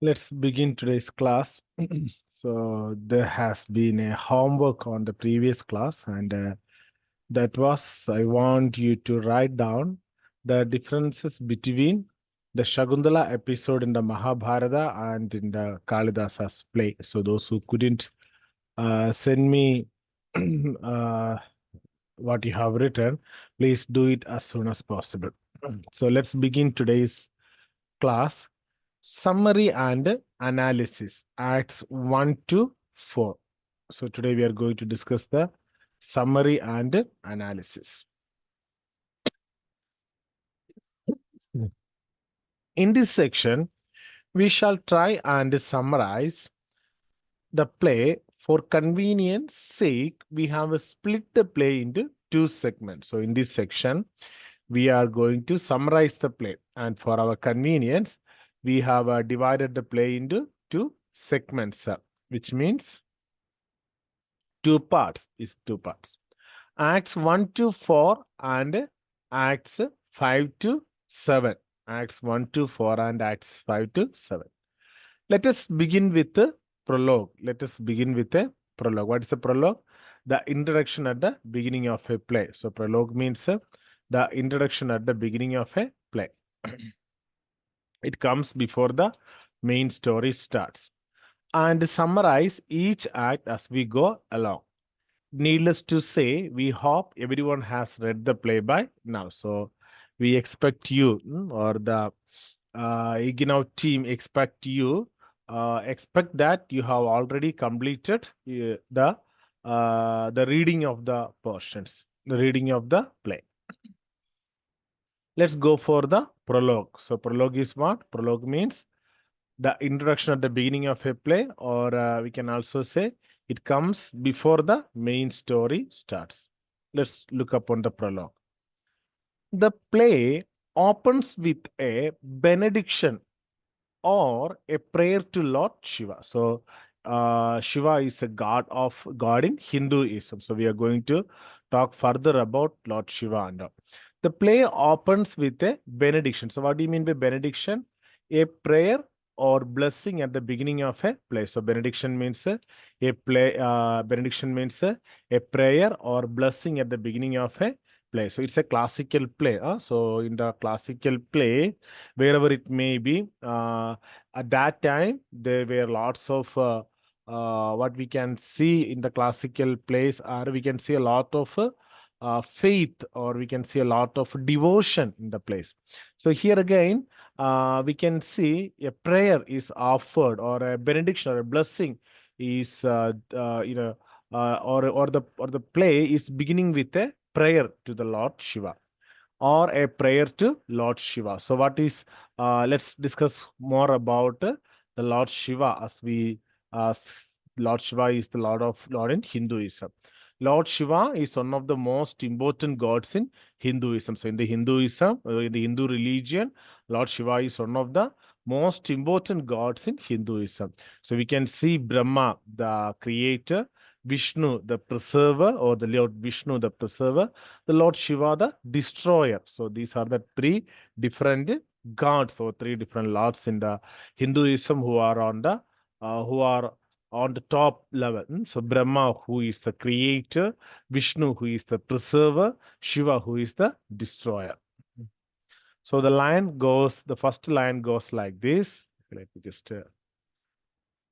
Let's begin today's class. So there has been a homework on the previous class, and that was I want you to write down the differences between the Shakuntala episode in the Mahabharata and in the Kalidasa's play. So those who couldn't send me uh, what you have written, please do it as soon as possible. So let's begin today's class. Summary and analysis, Acts 1 to 4. So today we are going to discuss the summary and analysis. In this section, we shall try and summarize the play. For convenience sake, we have split the play into two segments. So in this section, we are going to summarize the play. And for our convenience, we have divided the play into two segments, which means two parts. Acts 1 to 4 and Acts 5 to 7. Acts 1 to 4 and Acts 5 to 7. Let us begin with the prologue. What is a prologue? The introduction at the beginning of a play. So prologue means the introduction at the beginning of a play. It comes before the main story starts and summarize each act as we go along. Needless to say, we hope everyone has read the play by now. So we expect you or the IGNOU team expect that you have already completed the reading of the portions, the reading of the play. Let's go for the prologue. So prologue is what? Prologue means the introduction at the beginning of a play, or we can also say it comes before the main story starts. Let's look upon the prologue. The play opens with a benediction or a prayer to Lord Shiva. So Shiva is a god in Hinduism. So we are going to talk further about Lord Shiva and all. The play opens with a benediction. So what do you mean by benediction? A prayer or blessing at the beginning of a play. So benediction means a play. Benediction means a prayer or blessing at the beginning of a play. So it's a classical play. So in the classical play, wherever it may be, at that time there were lots of what we can see in the classical plays, or we can see a lot of faith, or we can see a lot of devotion in the place. So here again, we can see a prayer is offered, or a benediction or a blessing is or the play is beginning with a prayer to the Lord Shiva or a prayer to Lord Shiva. So let's discuss more about the Lord Shiva, as Lord Shiva is the Lord in Hinduism. Lord Shiva is one of the most important gods in Hinduism. So in the Hindu religion, Lord Shiva is one of the most important gods in Hinduism. So we can see Brahma, the creator, Vishnu, the preserver, or the Lord Vishnu, the preserver, the Lord Shiva, the destroyer. So these are the three different gods, or three different lords in the Hinduism who are on the top level. So Brahma, who is the creator, Vishnu, who is the preserver, Shiva, who is the destroyer. So the first line goes like this. Let me just,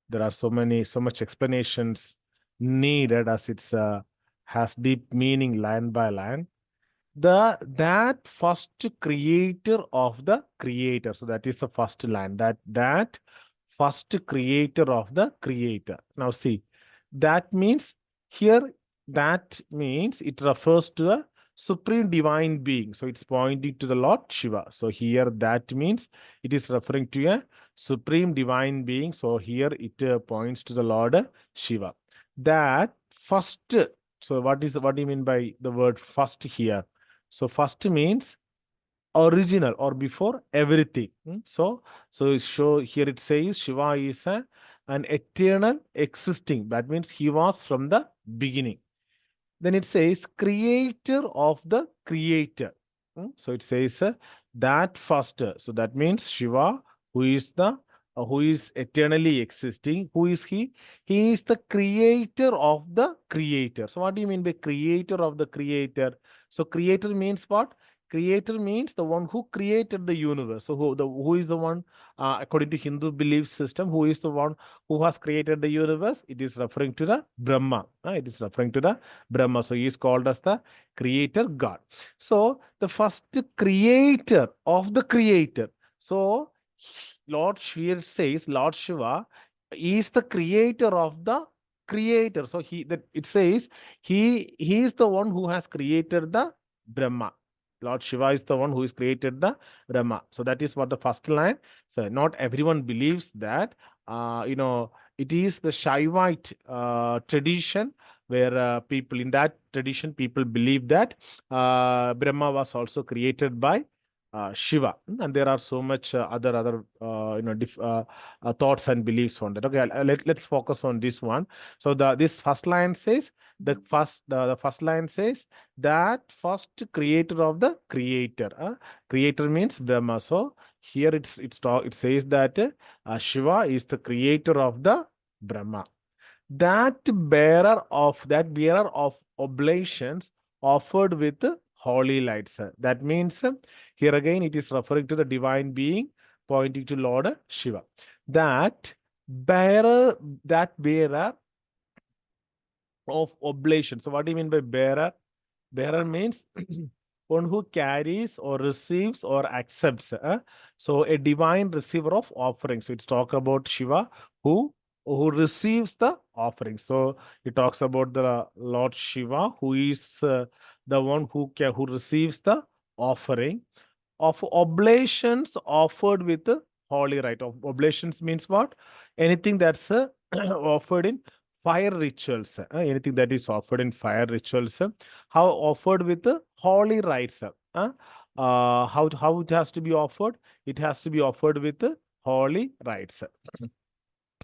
there are so much explanations needed, as it's has deep meaning line by line. That first creator of the creator. So that is the first line. That first creator of the creator. Now see, that means here, that means it refers to a supreme divine being. So it's pointing to the Lord Shiva. So here that means it is referring to a supreme divine being. So here it points to the Lord Shiva. That first. So what do you mean by the word first here? So first means original or before everything. So here it says Shiva is an eternal existing. That means he was from the beginning. Then it says creator of the creator. So it says that first. So that means Shiva, who is the who is eternally existing. Who is he? He is the creator of the creator. So what do you mean by creator of the creator? So creator means what? Creator means the one who created the universe. So who is the one, according to Hindu belief system, who is the one who has created the universe? It is referring to the Brahma. It is referring to the Brahma. So he is called as the creator God. So the first creator of the creator. So Lord Shiva says Lord Shiva is the creator of the creator. So it says he is the one who has created the Brahma. Lord Shiva is the one who has created the Brahma. So that is what the first line. So not everyone believes that. It is the Shaivite tradition where people in that tradition people believe that Brahma was also created by Shiva, and there are so much other thoughts and beliefs on that. Okay, let's focus on this one. So this first line says the first line says that first creator of the creator. Creator means Brahma. So here it says that Shiva is the creator of the Brahma. That bearer of oblations offered with holy lights. That means here again it is referring to the divine being, pointing to Lord Shiva. That bearer, that bearer of oblation. So what do you mean by bearer? Bearer means one who carries or receives or accepts. So a divine receiver of offering. So it's talk about Shiva who receives the offering. So it talks about the Lord Shiva who is the one who receives the offering of oblations offered with a holy rite. Of oblations means what? Anything that's offered in fire rituals. Anything that is offered in fire rituals. How offered with holy rites. How it has to be offered? It has to be offered with holy rites.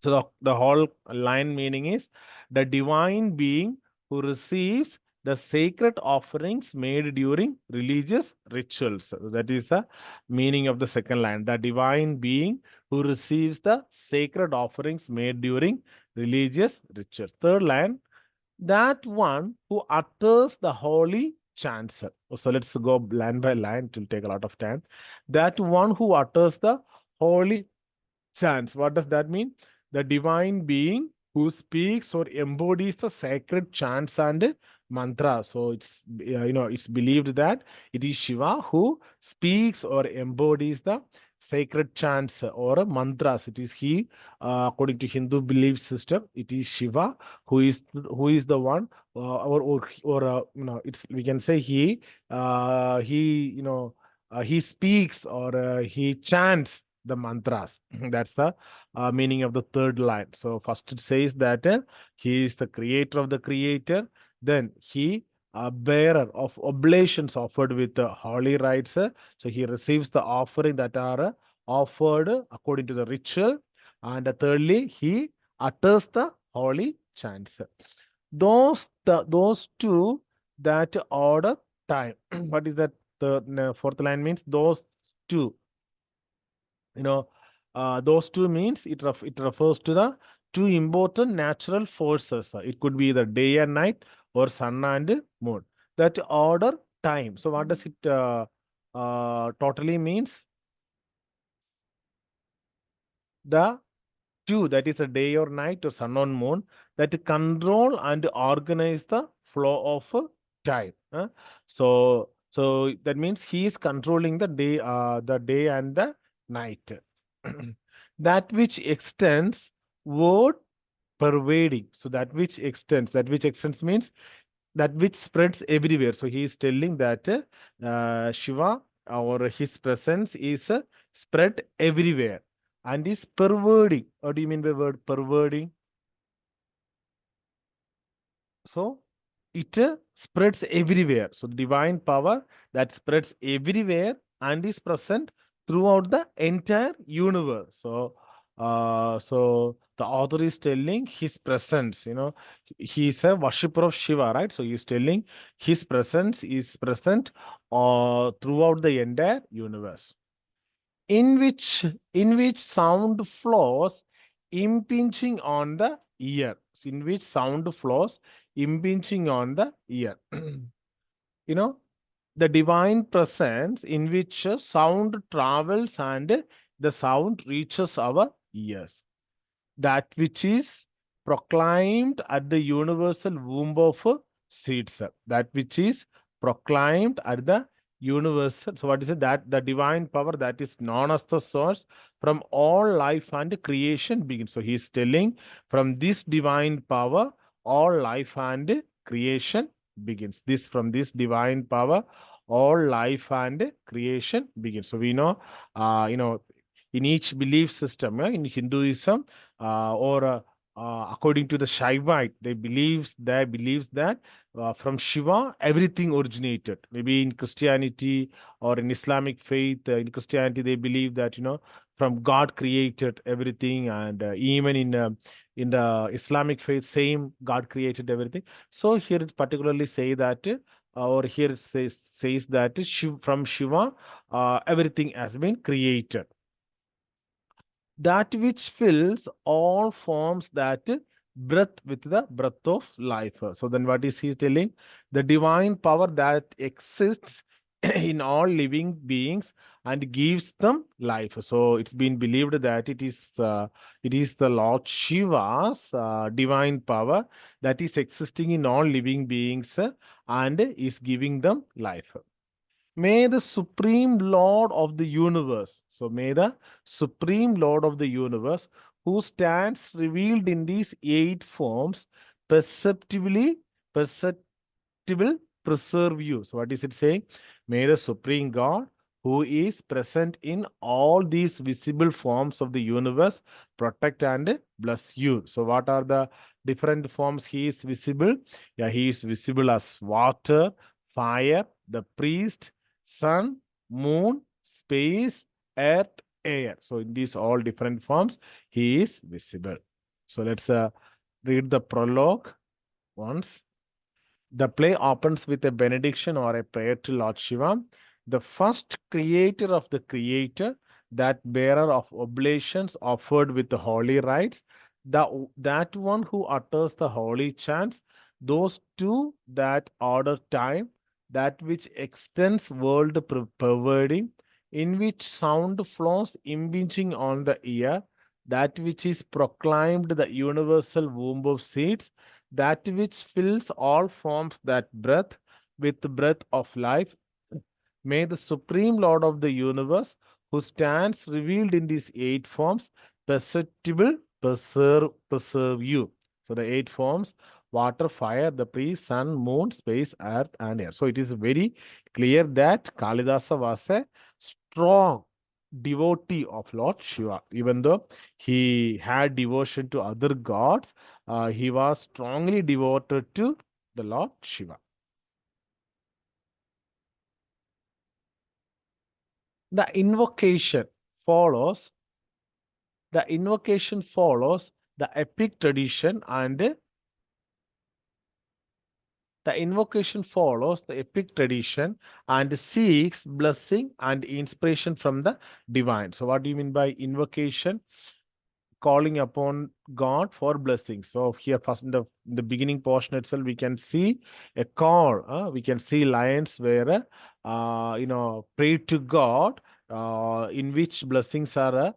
So the whole line meaning is the divine being who receives the sacred offerings made during religious rituals. So that is the meaning of the second line. The divine being who receives the sacred offerings made during religious rituals. Third line, that one who utters the holy chants. So let's go line by line. It will take a lot of time. That one who utters the holy chants. What does that mean? The divine being who speaks or embodies the sacred chants and mantras. So it's believed that it is Shiva who speaks or embodies the sacred chants or mantras. It is he, according to Hindu belief system. It is Shiva who is the one, it's we can say he speaks or he chants the mantras. That's the meaning of the third line. So first it says that he is the creator of the creator. Then he bearer of oblations offered with holy rites. So he receives the offering that are offered according to the ritual. And thirdly, he utters the holy chants. Those two that order time. What is that? The fourth line means those two. Those two means it refers to the two important natural forces. It could be the day and night or sun and moon that order time. So what does it totally means? The two, that is a day or night or sun or moon, that control and organize the flow of time. So that means he is controlling the day and the night. That which extends word pervading. So that which extends means that which spreads everywhere. So he is telling that Shiva or his presence is spread everywhere and is pervading. What do you mean by word pervading? So it spreads everywhere. So divine power that spreads everywhere and is present throughout the entire universe. So the author is telling his presence. He is a worshipper of Shiva, right? So he is telling his presence is present throughout the entire universe. in which in which sound flows impinging on the ear. In which sound flows impinging on the ear. You know, the divine presence in which sound travels and the sound reaches our ears, that which is proclaimed at the universal womb of seeds, that which is proclaimed at the universal. So what is it? That the divine power that is known as the source from all life and creation begins. So he is telling, from this divine power all life and creation begins. This, from this divine power all life and creation begins. So we know, in each belief system, in Hinduism, according to the Shaivite, they believes that from Shiva everything originated. Maybe in Christianity or in Islamic faith, in Christianity they believe that, from God created everything, and even in the Islamic faith, same God created everything. So here it particularly say that. Or here it says that from Shiva, everything has been created, that which fills all forms that breath with the breath of life. So then what is he telling? The divine power that exists in all living beings and gives them life. So it's been believed that it is the Lord Shiva's divine power that is existing in all living beings, and is giving them life. May the Supreme Lord of the universe, so may the Supreme Lord of the universe, who stands revealed in these eight forms, perceptibly, perceptible, preserve you. So, what is it saying? May the Supreme God, who is present in all these visible forms of the universe, protect and bless you. So, what are the different forms he is visible? Yeah, he is visible as water, fire, the priest, sun, moon, space, earth, air. So in these all different forms, he is visible. So let's read the prologue once. The play opens with a benediction or a prayer to Lord Shiva, the first creator of the creator, that bearer of oblations offered with the holy rites, that one who utters the holy chants, those two that order time, that which extends world pervading, in which sound flows impinging on the ear, that which is proclaimed the universal womb of seeds, that which fills all forms that breath with the breath of life. May the Supreme Lord of the universe, who stands revealed in these eight forms, perceptible, preserve you. So the eight forms: water, fire, the priest, sun, moon, space, earth, and air. So it is very clear that Kalidasa was a strong devotee of Lord Shiva. Even though he had devotion to other gods, he was strongly devoted to the Lord Shiva. The invocation follows the epic tradition, and seeks blessing and inspiration from the divine. So what do you mean by invocation? Calling upon God for blessings. So here first in the beginning portion itself, we can see a call. We can see lines where pray to God, in which blessings are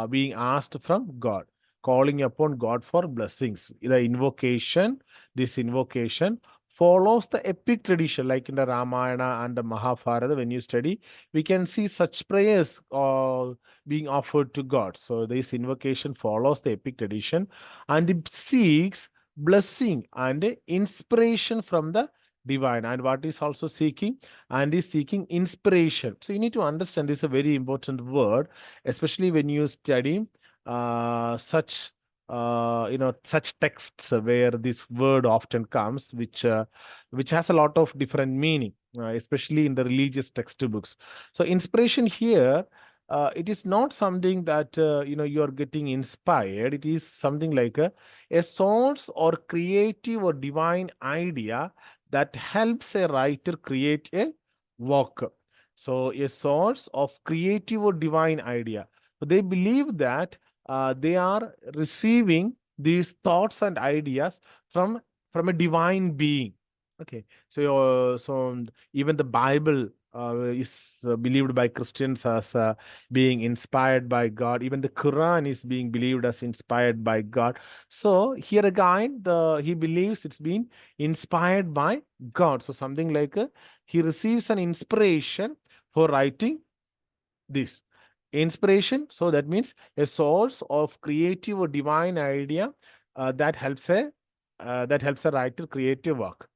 being asked from God, calling upon God for blessings. This invocation follows the epic tradition, like in the Ramayana and the Mahabharata. When you study, we can see such prayers being offered to God. So this invocation follows the epic tradition and it seeks blessing and inspiration from the divine. And what is also seeking? And is seeking inspiration. So you need to understand, this is a very important word, especially when you study such texts where this word often comes, which has a lot of different meaning, especially in the religious textbooks. So inspiration here, it is not something that you are getting inspired. It is something like a source or creative or divine idea that helps a writer create a work. So a source of creative or divine idea. So they believe that they are receiving these thoughts and ideas from a divine being. Okay, so even the Bible is believed by Christians as being inspired by God. Even the Quran is being believed as inspired by God. So here again, he believes it's been inspired by God. So something like he receives an inspiration for writing this. Inspiration, so that means a source of creative or divine idea that helps a writer creative work.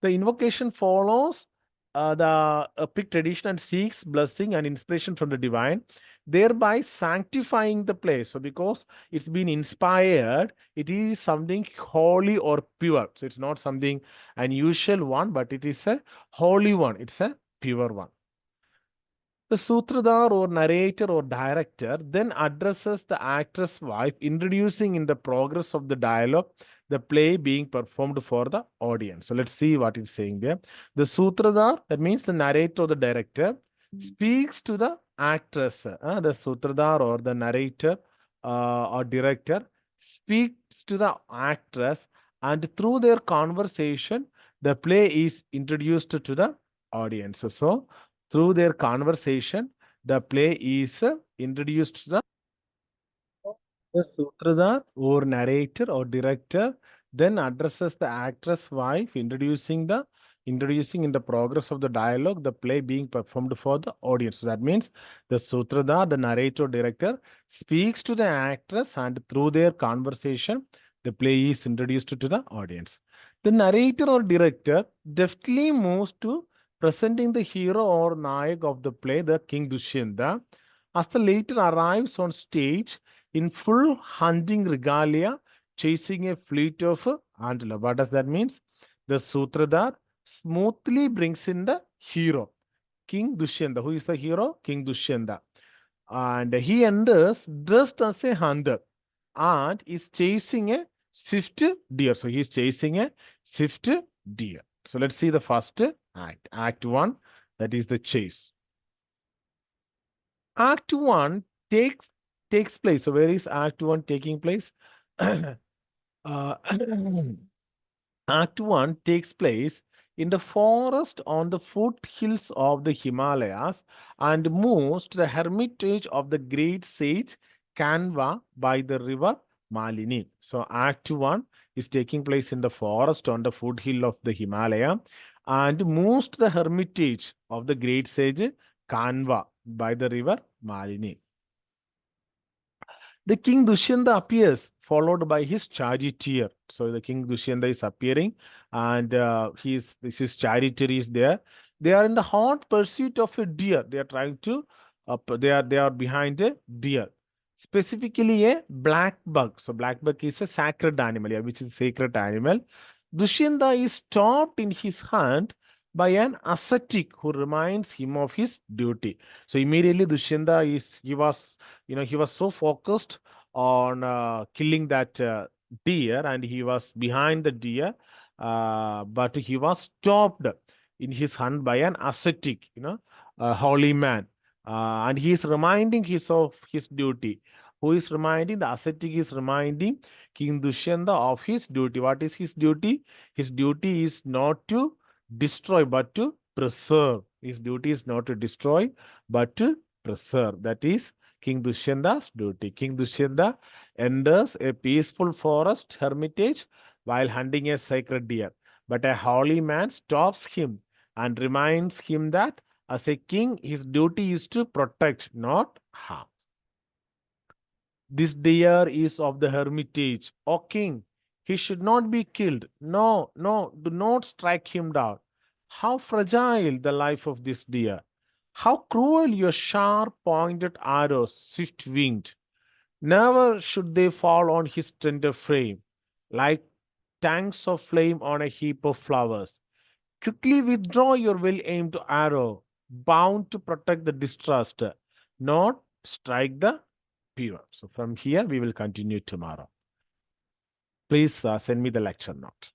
The invocation follows the epic tradition and seeks blessing and inspiration from the divine, thereby sanctifying the place. So, because it's been inspired, it is something holy or pure. So, it's not something unusual one, but it is a holy one. It's a pure one. The Sutradhar or narrator or director then addresses the actress' wife, introducing in the progress of the dialogue the play being performed for the audience. So let's see what it's saying there. The Sutradhar, that means the narrator or the director, speaks to the actress. The Sutradhar or the narrator or director speaks to the actress, and through their conversation, the play is introduced to the audience. So, through their conversation, the play is introduced to the Sutradhar or narrator or director then addresses the actress wife, introducing in the progress of the dialogue the play being performed for the audience. So that means the Sutradhar, the narrator, director speaks to the actress, and through their conversation, the play is introduced to the audience. The narrator or director deftly moves to presenting the hero or nayak of the play, the King Dushyanta, as the later arrives on stage in full hunting regalia, chasing a fleet of antelope. What does that mean? The Sutradhar smoothly brings in the hero, King Dushyanta. Who is the hero? King Dushyanta. And he enters dressed as a hunter and is chasing a swift deer. So he is chasing a swift deer. So let's see the first act. Act 1, that is the chase. Act 1 takes place. So where is Act 1 taking place? uh, Act 1 takes place in the forest on the foothills of the Himalayas and moves to the hermitage of the great sage Kanva by the river Malini. So, Act 1 is taking place in the forest on the foothill of the Himalaya and moves to the hermitage of the great sage Kanva by the river Malini. The King Dushyanta appears, followed by his charioteer. So the King Dushyanta is appearing, and his charioteer is there. They are in the hot pursuit of a deer. They are trying to, they are behind a deer, specifically a black buck. So black buck is a sacred animal, yeah, which is a sacred animal. Dushyanta is stopped in his hunt by an ascetic who reminds him of his duty. So immediately Dushyanta he was so focused on killing that deer, and he was behind the deer, but he was stopped in his hunt by an ascetic, a holy man, and he is reminding his of his duty. Who is reminding? The ascetic is reminding King Dushyanta of his duty. What is his duty? His duty is not to destroy but to preserve. His duty is not to destroy but to preserve. That is King Dushyanta's duty. King Dushyanta enters a peaceful forest hermitage while hunting a sacred deer. But a holy man stops him and reminds him that as a king, his duty is to protect, not harm. This deer is of the hermitage. O king, he should not be killed. No, no, do not strike him down. How fragile the life of this deer. How cruel your sharp pointed arrows, swift winged. Never should they fall on his tender frame, like tanks of flame on a heap of flowers. Quickly withdraw your well aimed arrow, bound to protect the distressed, not strike the pure. So, from here, we will continue tomorrow. Please send me the lecture note.